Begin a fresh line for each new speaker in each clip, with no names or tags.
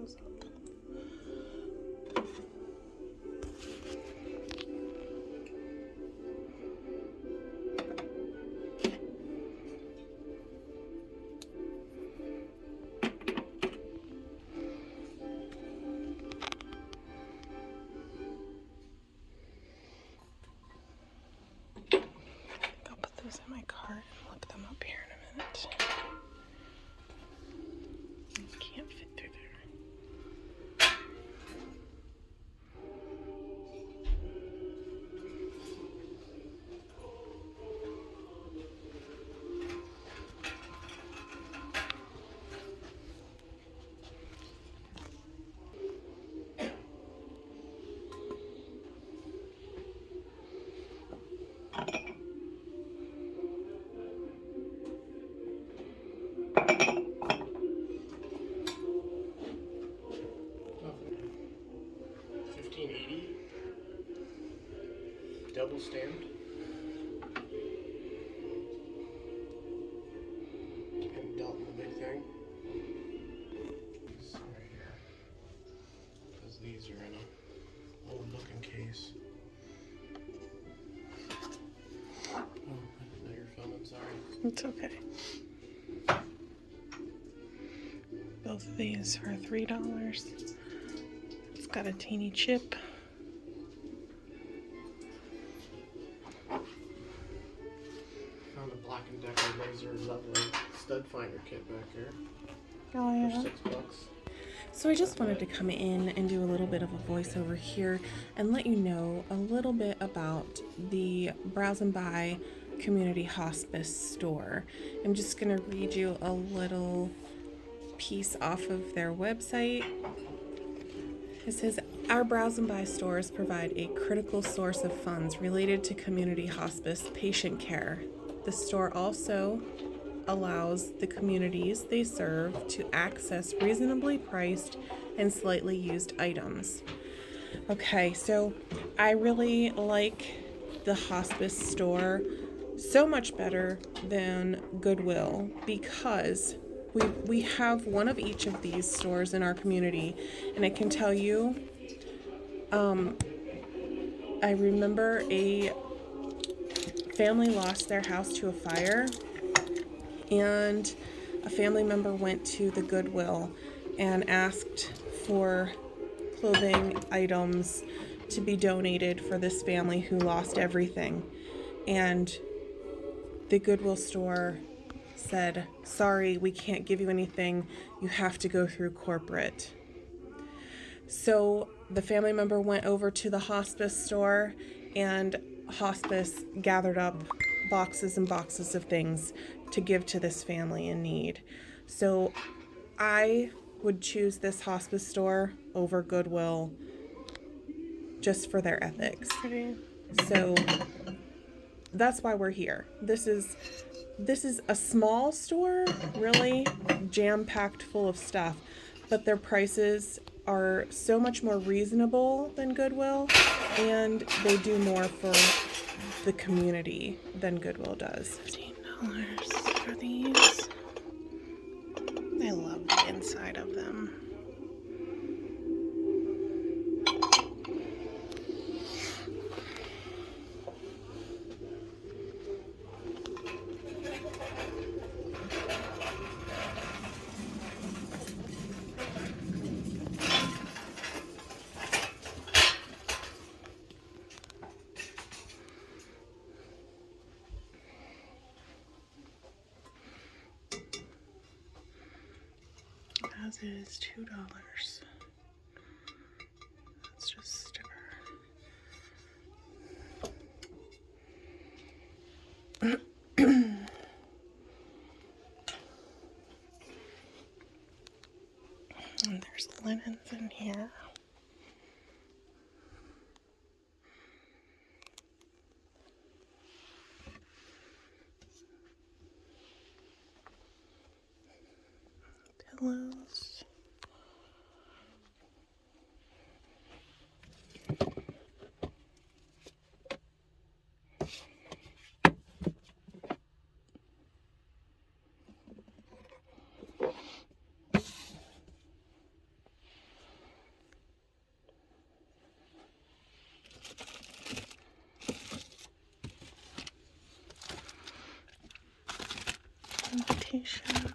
those up. I'll put those in my cart and look them up here in a minute. Can't fit through there.
Double stamped. And Delft the big thing. These right here. Because these are in a old looking case. Oh, I didn't know you're filming, sorry.
It's okay. Both of these for $3. It's got a teeny chip.
Found a Black & Decker laser level stud finder kit back here.
Oh yeah.
For $6.
So I just wanted to come in and do a little bit of a voiceover here and let you know a little bit about the Browse and Buy Community Hospice Store. I'm just going to read you a little piece off of their website. It says, our Browse and Buy stores provide a critical source of funds related to community hospice patient care. The store also allows the communities they serve to access reasonably priced and slightly used items. Okay, so I really like the hospice store so much better than Goodwill because we have one of each of these stores in our community, and I can tell you, I remember a family lost their house to a fire, and a family member went to the Goodwill and asked for clothing items to be donated for this family who lost everything. And the Goodwill store said, sorry, we can't give you anything. You have to go through corporate. So the family member went over to the hospice store, and hospice gathered up boxes and boxes of things to give to this family in need. So I would choose this hospice store over Goodwill just for their ethics.
Okay.
So that's why we're here. This is a small store, really jam-packed full of stuff, but their prices are so much more reasonable than Goodwill, and they do more for the community than Goodwill does. $15 for these. I love the inside of them. As is $2. That's just sticker. And there's linens in here. Pillows. invitations.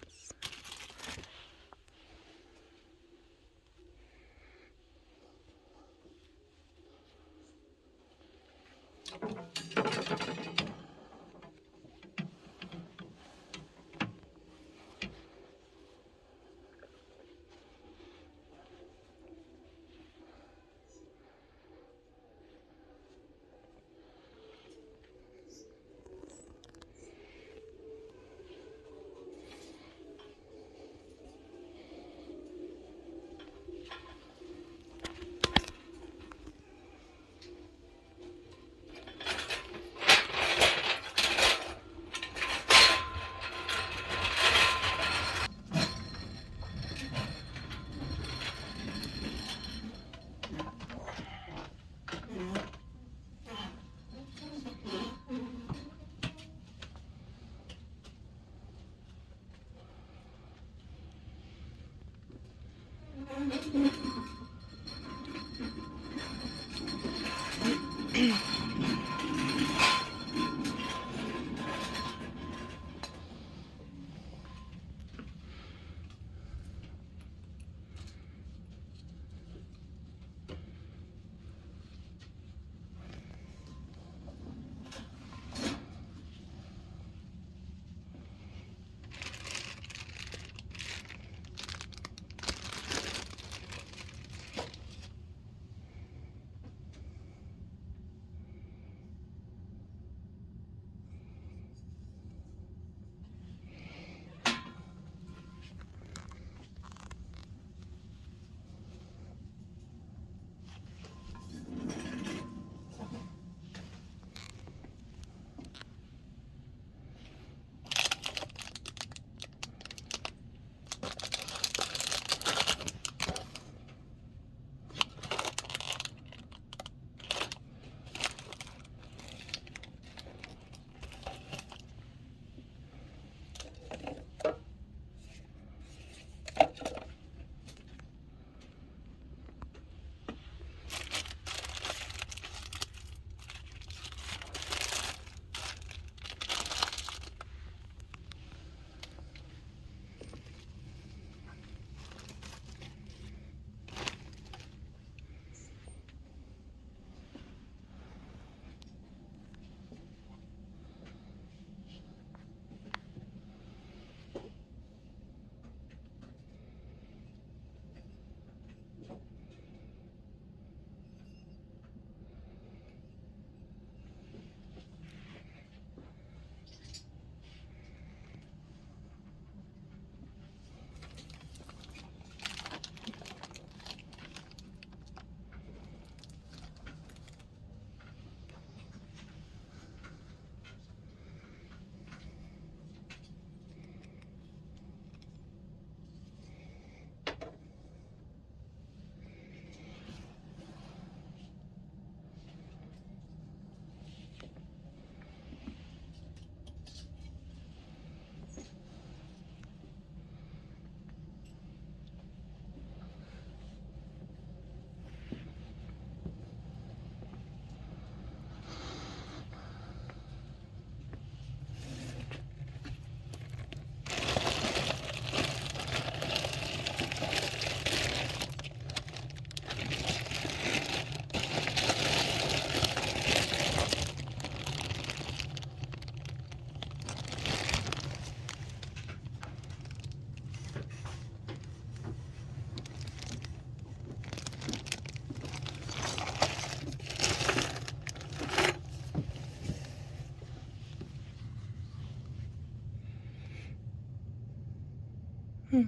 That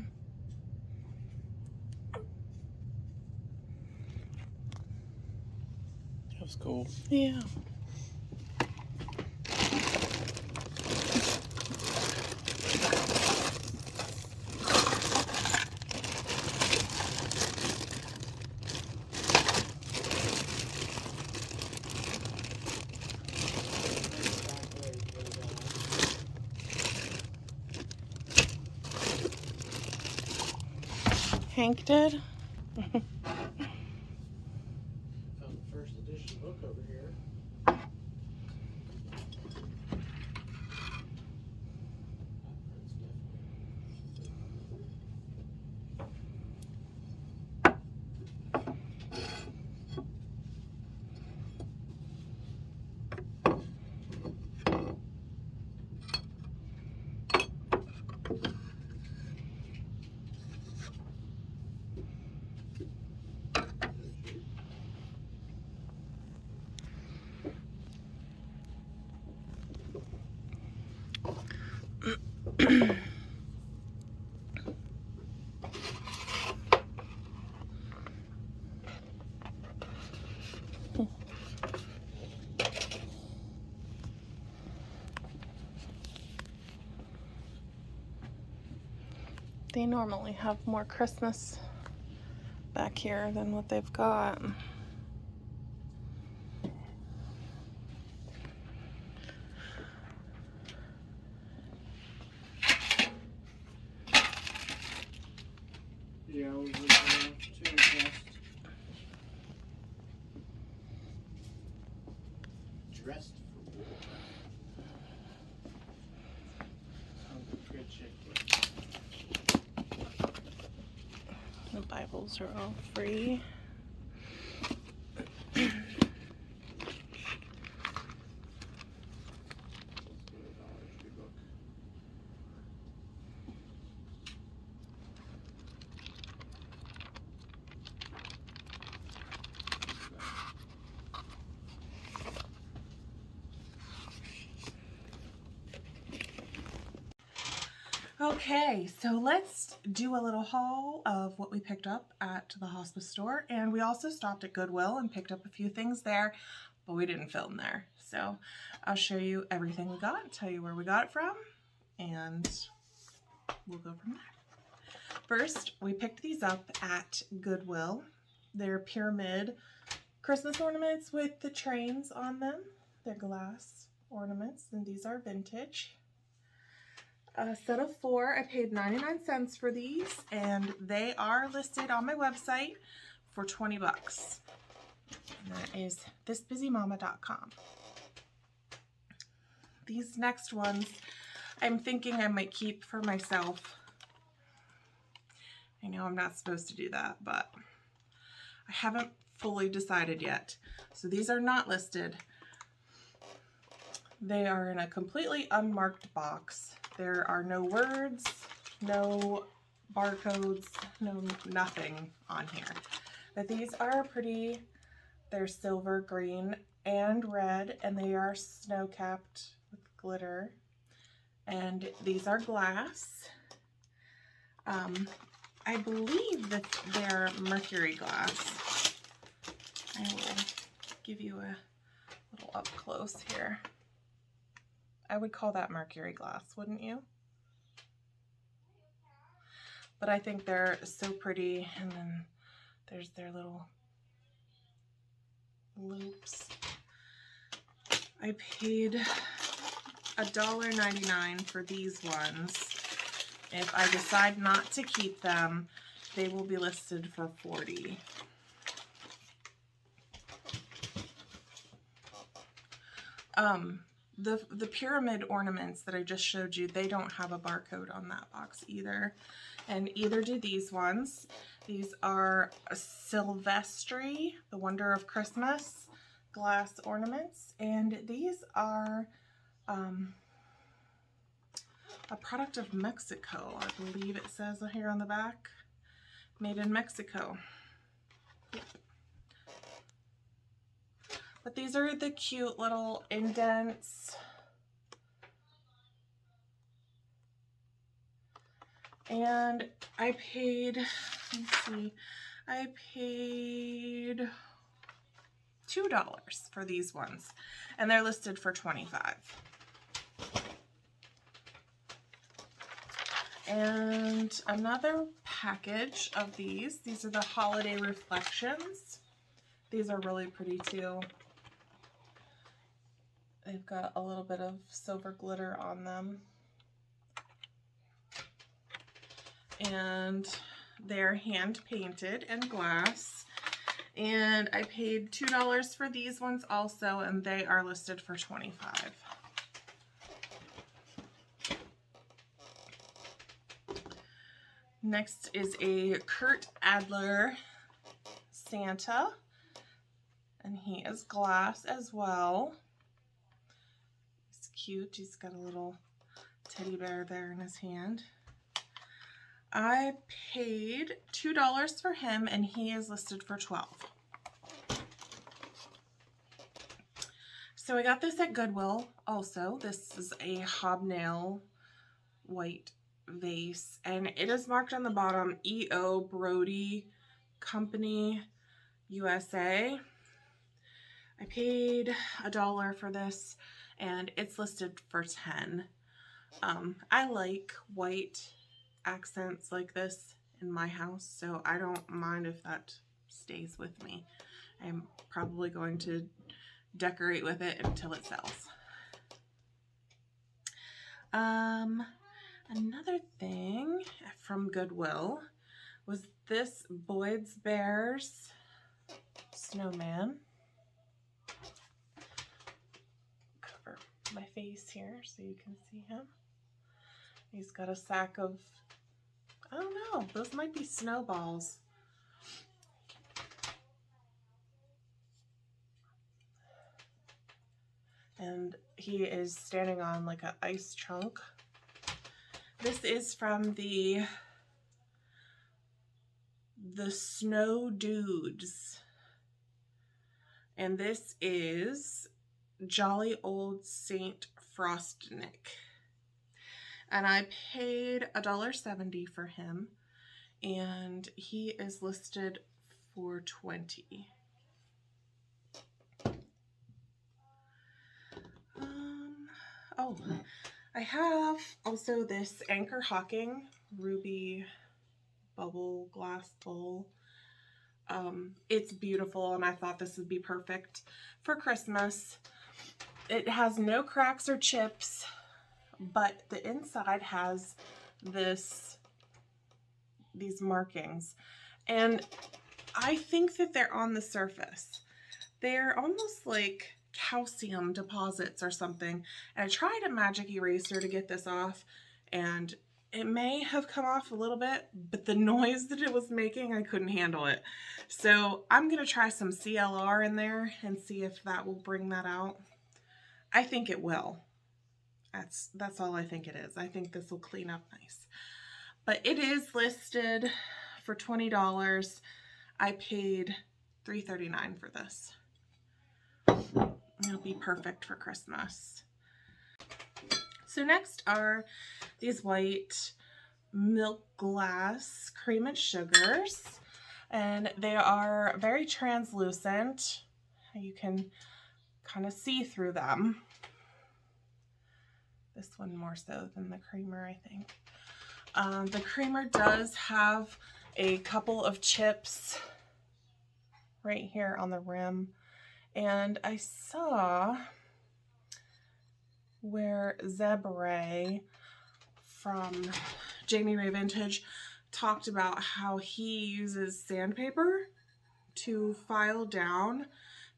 was cool.
Yeah. Hank did?
Found the first edition book over here. That
They normally have more Christmas back here than what they've got.
Yeah, I was too impressed. Dressed for war. Sounds good chicken.
The Bibles are all free. Okay, so let's do a little haul of what we picked up at the Hospice Store. And we also stopped at Goodwill and picked up a few things there, but we didn't film there. So I'll show you everything we got, tell you where we got it from, and we'll go from there. First, we picked these up at Goodwill. They're pyramid Christmas ornaments with the trains on them. They're glass ornaments, and these are vintage. A set of 4. I paid 99 cents for these, and they are listed on my website for 20 bucks. And that is thisbusymamallc.com. These next ones, I'm thinking I might keep for myself. I know I'm not supposed to do that, but I haven't fully decided yet. So these are not listed. They are in a completely unmarked box. There are no words, no barcodes, no nothing on here. But these are pretty. They're silver, green, and red, and they are snow-capped with glitter. And these are glass. I believe that they're mercury glass. I will give you a little up close here. I would call that mercury glass, wouldn't you? But I think they're so pretty, and then there's their little loops. I paid $1.99 for these ones. If I decide not to keep them, they will be listed for $40. The pyramid ornaments that I just showed you, they don't have a barcode on that box either. And either do these ones. These are Silvestri, the Wonder of Christmas, glass ornaments. And these are a product of Mexico, I believe it says here on the back. Made in Mexico. Yep. But these are the cute little indents. And I paid, let's see, I paid $2 for these ones. And they're listed for $25. And another package of these. These are the holiday reflections. These are really pretty too. They've got a little bit of silver glitter on them. And they're hand painted and glass. And I paid $2 for these ones also, and they are listed for $25. Next is a Kurt Adler Santa, and he is glass as well. He's cute. He's got a little teddy bear there in his hand. I paid $2 for him, and he is listed for $12. So I got this at Goodwill also. This is a Hobnail white vase, and it is marked on the bottom E.O. Brody Company, USA. I paid $1 for this, and it's listed for $10. I like white accents like this in my house, so I don't mind if that stays with me. I'm probably going to decorate with it until it sells. Another thing from Goodwill was this Boyd's Bears snowman. Cover my face here so you can see him. He's got a sack of, I don't know, those might be snowballs. And he is standing on like an ice chunk. This is from the Snow Dudes. And this is Jolly Old Saint Frostnik. And I paid $1.70 for him. And he is listed for $20. Oh, I have also this Anchor Hocking ruby bubble glass bowl. It's beautiful, and I thought this would be perfect for Christmas. It has no cracks or chips, but the inside has these markings, and I think that they're on the surface. They're almost like calcium deposits or something. And I tried a magic eraser to get this off, and it may have come off a little bit, but the noise that it was making, I couldn't handle it. So I'm gonna try some CLR in there and see if that will bring that out. I think it will. That's all I think it is. I think this will clean up nice. But it is listed for $20. I paid $3.39 for this. It'll be perfect for Christmas. So next are these white milk glass cream and sugars, and they are very translucent. You can kind of see through them. This one more so than the creamer, I think. The creamer does have a couple of chips right here on the rim. And I saw where Zebre from Jamie Ray Vintage talked about how he uses sandpaper to file down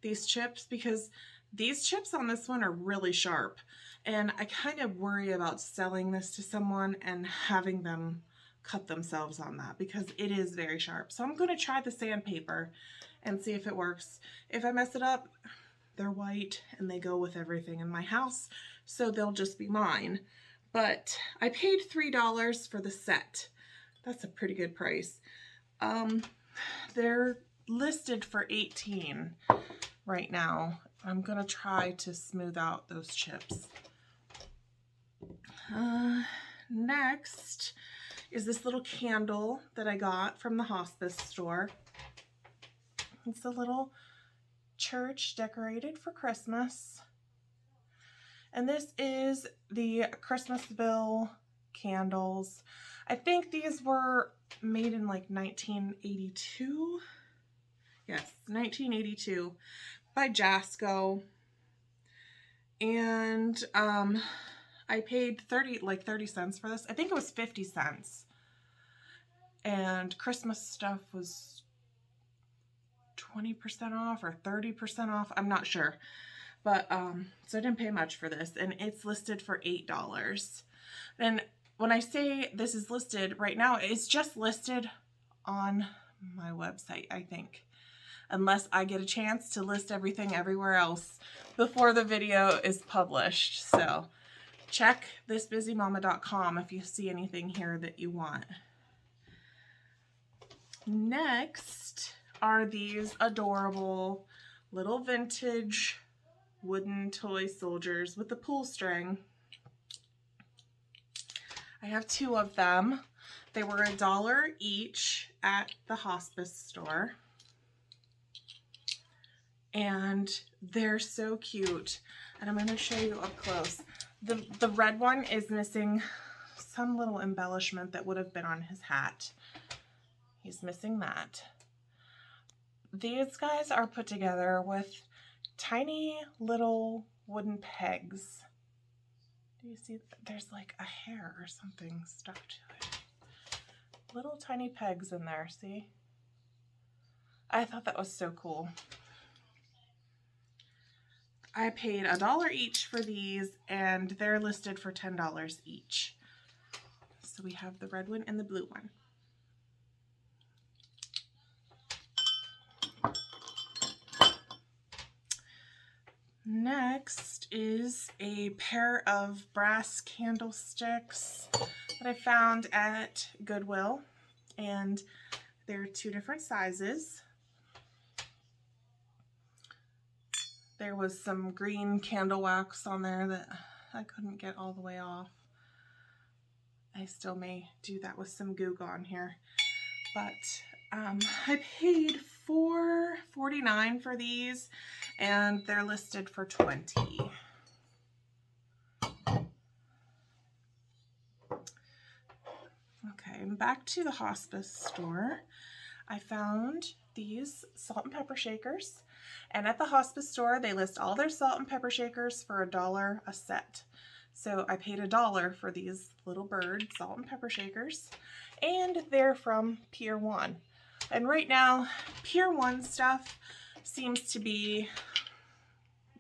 these chips, because these chips on this one are really sharp. And I kind of worry about selling this to someone and having them cut themselves on that, because it is very sharp. So I'm going to try the sandpaper and see if it works. If I mess it up, they're white and they go with everything in my house, so they'll just be mine. But I paid $3 for the set. That's a pretty good price. They're listed for $18 right now. I'm gonna try to smooth out those chips. Next is this little candle that I got from the Hospice Store. It's a little church decorated for Christmas. And this is the Christmasville candles. I think these were made in like 1982. Yes, 1982 by Jasco. And I paid 30 cents for this. I think it was 50 cents. And Christmas stuff was 20% off or 30% off. I'm not sure. But, so I didn't pay much for this. And it's listed for $8. And when I say this is listed right now, it's just listed on my website, I think. Unless I get a chance to list everything everywhere else before the video is published. So check thisbusymamma.com if you see anything here that you want. Next are these adorable little vintage wooden toy soldiers with the pull string. I have 2 of them. They were $1 each at the Hospice Store. And they're so cute. And I'm going to show you up close. The red one is missing some little embellishment that would have been on his hat. He's missing that. These guys are put together with tiny little wooden pegs. Do you see? There's like a hair or something stuck to it. Little tiny pegs in there, see? I thought that was so cool. I paid $1 each for these, and they're listed for $10 each. So we have the red one and the blue one. Next is a pair of brass candlesticks that I found at Goodwill, and they're 2 different sizes. There was some green candle wax on there that I couldn't get all the way off. I still may do that with some Goo Gone here. But I paid $4.49 for these, and they're listed for $20. Okay, back to the Hospice Store. I found these salt and pepper shakers. And at the Hospice Store, they list all their salt and pepper shakers for $1 a set. So I paid $1 for these little bird salt and pepper shakers. And they're from Pier 1. And right now, Pier 1 stuff seems to be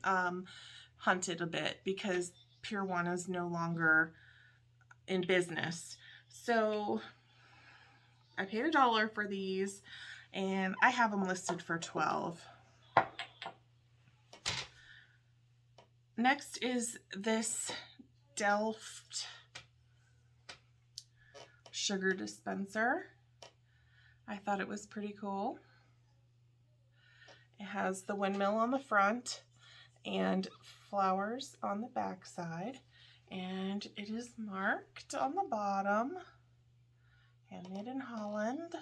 hunted a bit because Pier 1 is no longer in business. So I paid $1 for these, and I have them listed for $12. Next is this Delft sugar dispenser. I thought it was pretty cool. It has the windmill on the front and flowers on the back side, and it is marked on the bottom, handmade in Holland.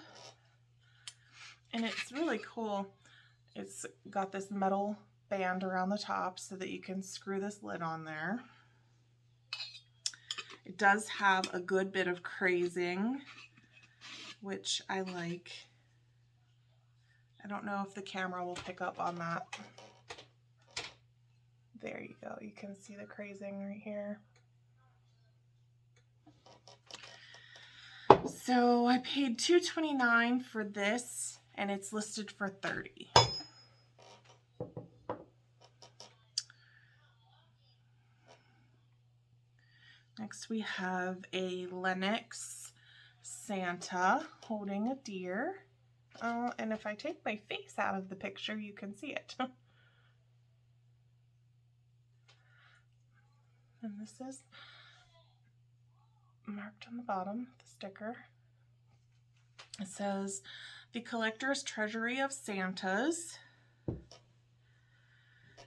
And it's really cool. It's got this metal band around the top so that you can screw this lid on there. It does have a good bit of crazing, which I like. I don't know if the camera will pick up on that. There you go. You can see the crazing right here. So I paid $2.29 for this, and it's listed for $30. Next we have a Lennox Santa holding a deer. Oh, and if I take my face out of the picture, you can see it. And this is marked on the bottom, the sticker. It says, "The Collector's Treasury of Santas."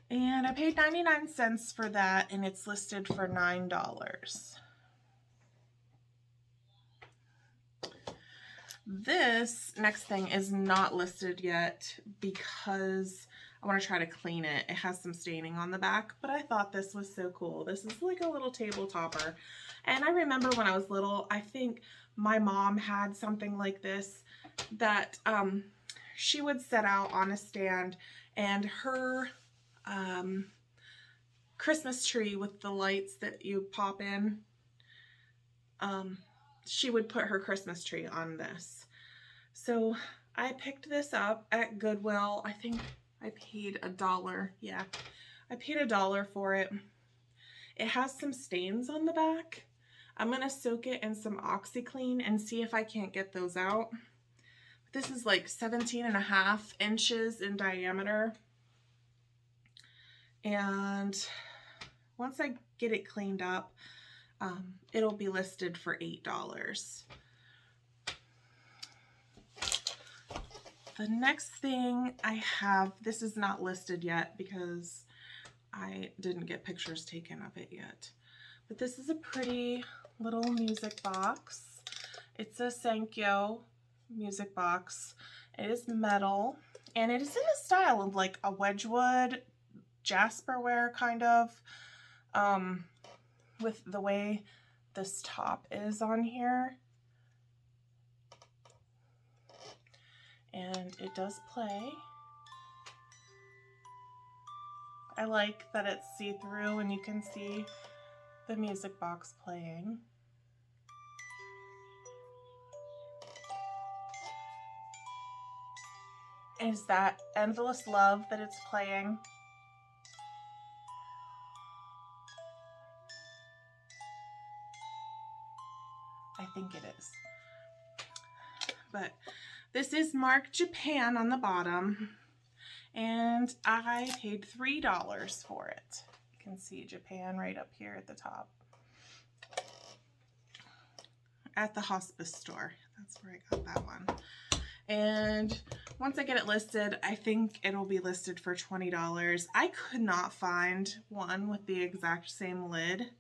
And I paid 99 cents for that, and it's listed for $9. This next thing is not listed yet because I want to try to clean it. It has some staining on the back, but I thought this was so cool. This is like a little table topper. And I remember when I was little, I think my mom had something like this that she would set out on a stand, and her Christmas tree with the lights that you pop in, she would put her Christmas tree on this. So I picked this up at Goodwill. I think I paid $1. Yeah, I paid $1 for it. It has some stains on the back. I'm going to soak it in some OxyClean and see if I can't get those out. This is like 17.5 inches in diameter. And once I get it cleaned up, it'll be listed for $8. The next thing I have, this is not listed yet because I didn't get pictures taken of it yet. But this is a pretty little music box. It's a Senkyo Music Box. It is metal, and it is in the style of like a Wedgwood Jasperware kind of, with the way this top is on here. And it does play. I like that it's see-through and you can see the music box playing. Is that Endless Love that it's playing? I think it is. But this is marked Japan on the bottom, and I paid $3 for it. You can see Japan right up here at the top. At the Hospice Store. That's where I got that one. And once I get it listed, I think it'll be listed for $20. I could not find one with the exact same lid,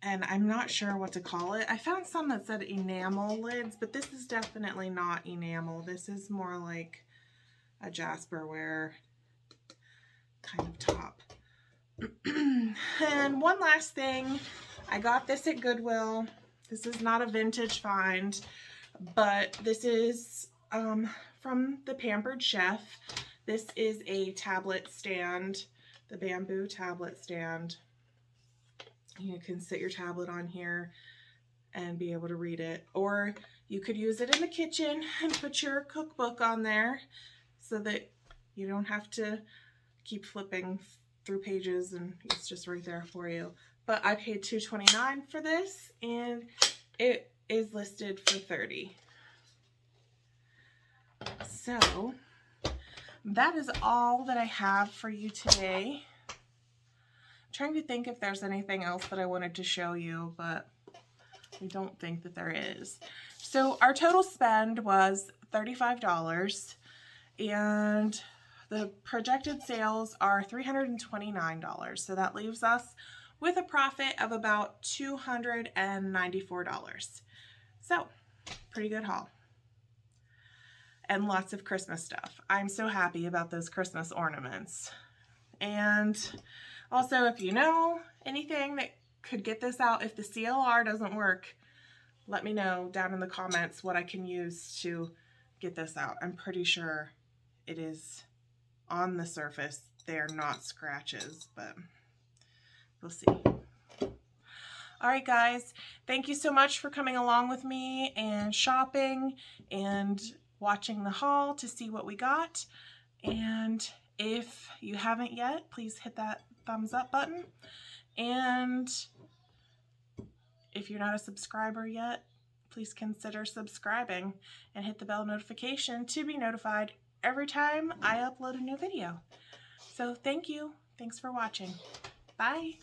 and I'm not sure what to call it. I found some that said enamel lids, but this is definitely not enamel. This is more like a Jasperware kind of top. And one last thing, I got this at Goodwill. This is not a vintage find, but this is from the Pampered Chef. This is a tablet stand, the bamboo tablet stand. You can sit your tablet on here and be able to read it, or you could use it in the kitchen and put your cookbook on there so that you don't have to keep flipping through pages and it's just right there for you. But I paid $2.29 for this, and it is listed for $30. So that is all that I have for you today. I'm trying to think if there's anything else that I wanted to show you, but I don't think that there is. So our total spend was $35, and the projected sales are $329. So that leaves us with a profit of about $294. So pretty good haul. And lots of Christmas stuff. I'm so happy about those Christmas ornaments. And also, if you know anything that could get this out, if the CLR doesn't work, let me know down in the comments what I can use to get this out. I'm pretty sure it is on the surface. They're not scratches, but we'll see. All right, guys, thank you so much for coming along with me and shopping and watching the haul to see what we got. And if you haven't yet, please hit that thumbs up button. And if you're not a subscriber yet, please consider subscribing and hit the bell notification to be notified every time I upload a new video. So thank you. Thanks for watching. Bye.